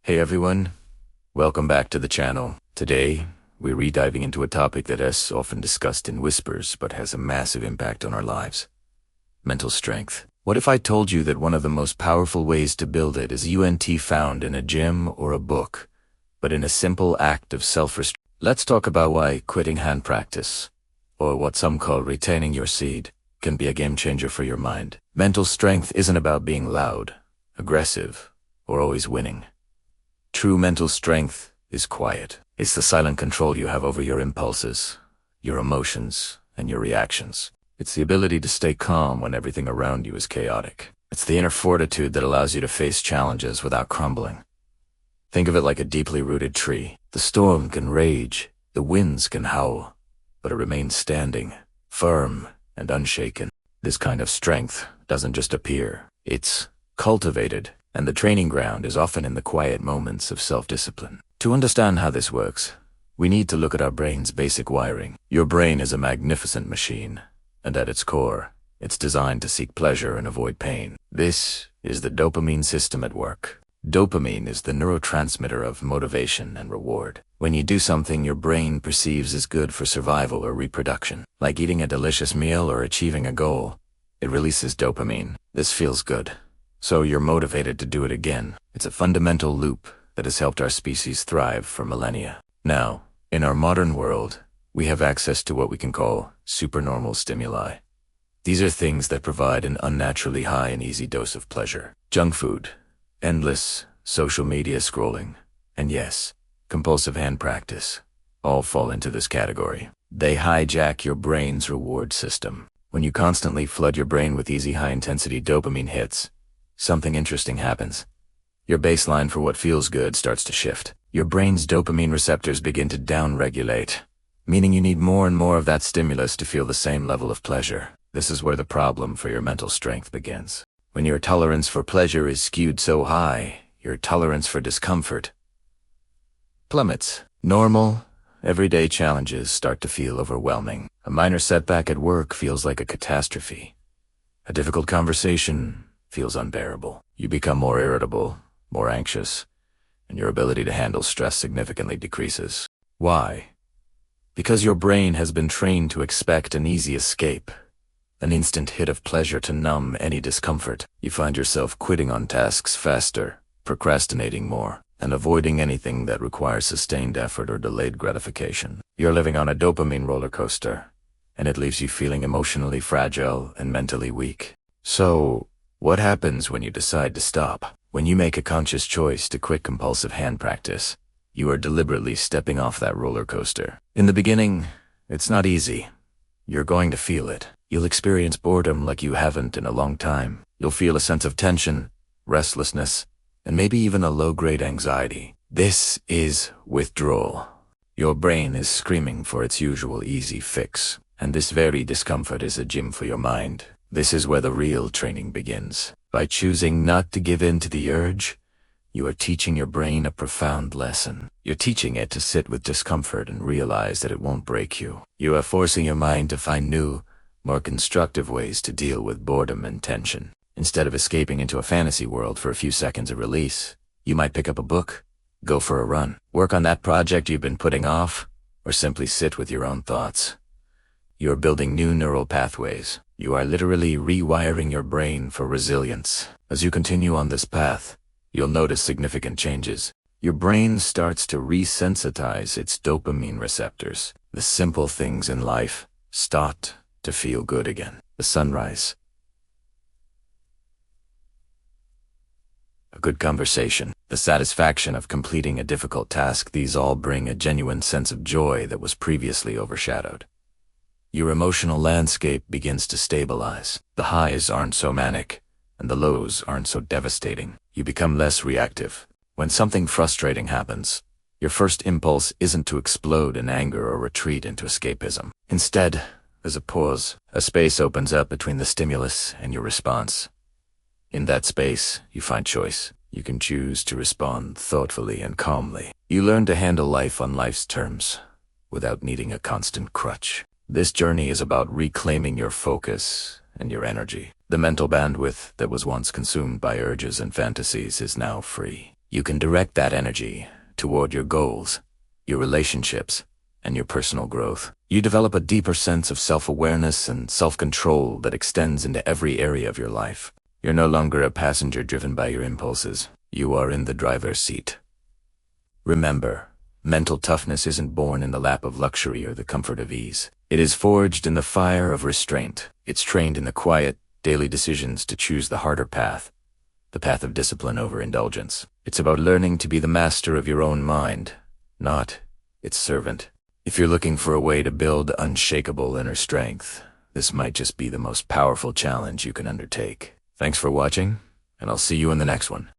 Hey everyone, welcome back to the channel. Today, we're re-diving into a topic that is often discussed in whispers but has a massive impact on our lives. Mental strength. What if I told you that one of the most powerful ways to build it isn't found in a gym or a book, but in a simple act of self-restraint? Let's talk about why quitting hand practice, or what some call retaining your seed, can be a game changer for your mind. Mental strength isn't about being loud, aggressive, or always winning. True mental strength is quiet. It's the silent control you have over your impulses, your emotions, and your reactions. It's the ability to stay calm when everything around you is chaotic. It's the inner fortitude that allows you to face challenges without crumbling. Think of it like a deeply rooted tree. The storm can rage, the winds can howl, but it remains standing, firm and unshaken. This kind of strength doesn't just appear. It's cultivated. And the training ground is often in the quiet moments of self-discipline. To understand how this works, we need to look at our brain's basic wiring. Your brain is a magnificent machine, and at its core, it's designed to seek pleasure and avoid pain. This is the dopamine system at work. Dopamine is the neurotransmitter of motivation and reward. When you do something your brain perceives as good for survival or reproduction, like eating a delicious meal or achieving a goal, it releases dopamine. This feels good, so you're motivated to do it again. It's a fundamental loop that has helped our species thrive for millennia. Now, in our modern world, we have access to what we can call supernormal stimuli. These are things that provide an unnaturally high and easy dose of pleasure. Junk food, endless social media scrolling, and yes, compulsive hand practice, all fall into this category. They hijack your brain's reward system. When you constantly flood your brain with easy high-intensity dopamine hits, something interesting happens. Your baseline for what feels good starts to shift. Your brain's dopamine receptors begin to downregulate, meaning you need more and more of that stimulus to feel the same level of pleasure. This is where the problem for your mental strength begins. When your tolerance for pleasure is skewed so high, your tolerance for discomfort plummets. Normal, everyday challenges start to feel overwhelming. A minor setback at work feels like a catastrophe. A difficult conversation feels unbearable. You become more irritable, more anxious, and your ability to handle stress significantly decreases. Why? Because your brain has been trained to expect an easy escape, an instant hit of pleasure to numb any discomfort. You find yourself quitting on tasks faster, procrastinating more, and avoiding anything that requires sustained effort or delayed gratification. You're living on a dopamine roller coaster, and it leaves you feeling emotionally fragile and mentally weak. So, what happens when you decide to stop? When you make a conscious choice to quit compulsive hand practice, you are deliberately stepping off that roller coaster. In the beginning, it's not easy. You're going to feel it. You'll experience boredom like you haven't in a long time. You'll feel a sense of tension, restlessness, and maybe even a low-grade anxiety. This is withdrawal. Your brain is screaming for its usual easy fix, and this very discomfort is a gym for your mind. This is where the real training begins. By choosing not to give in to the urge, you are teaching your brain a profound lesson. You're teaching it to sit with discomfort and realize that it won't break you. You are forcing your mind to find new, more constructive ways to deal with boredom and tension. Instead of escaping into a fantasy world for a few seconds of release, you might pick up a book, go for a run, work on that project you've been putting off, or simply sit with your own thoughts. You're building new neural pathways. You are literally rewiring your brain for resilience. As you continue on this path, you'll notice significant changes. Your brain starts to resensitize its dopamine receptors. The simple things in life start to feel good again. The sunrise, a good conversation, the satisfaction of completing a difficult task, these all bring a genuine sense of joy that was previously overshadowed. Your emotional landscape begins to stabilize. The highs aren't so manic, and the lows aren't so devastating. You become less reactive. When something frustrating happens, your first impulse isn't to explode in anger or retreat into escapism. Instead, there's a pause. A space opens up between the stimulus and your response. In that space, you find choice. You can choose to respond thoughtfully and calmly. You learn to handle life on life's terms, without needing a constant crutch. This journey is about reclaiming your focus and your energy. The mental bandwidth that was once consumed by urges and fantasies is now free. you can direct that energy toward your goals, your relationships, and your personal growth. You develop a deeper sense of self-awareness and self-control that extends into every area of your life. You're no longer a passenger driven by your impulses. You are in the driver's seat. Remember, mental toughness isn't born in the lap of luxury or the comfort of ease. It is forged in the fire of restraint. It's trained in the quiet, daily decisions to choose the harder path, the path of discipline over indulgence. It's about learning to be the master of your own mind, not its servant. If you're looking for a way to build unshakable inner strength, this might just be the most powerful challenge you can undertake. Thanks for watching, and I'll see you in the next one.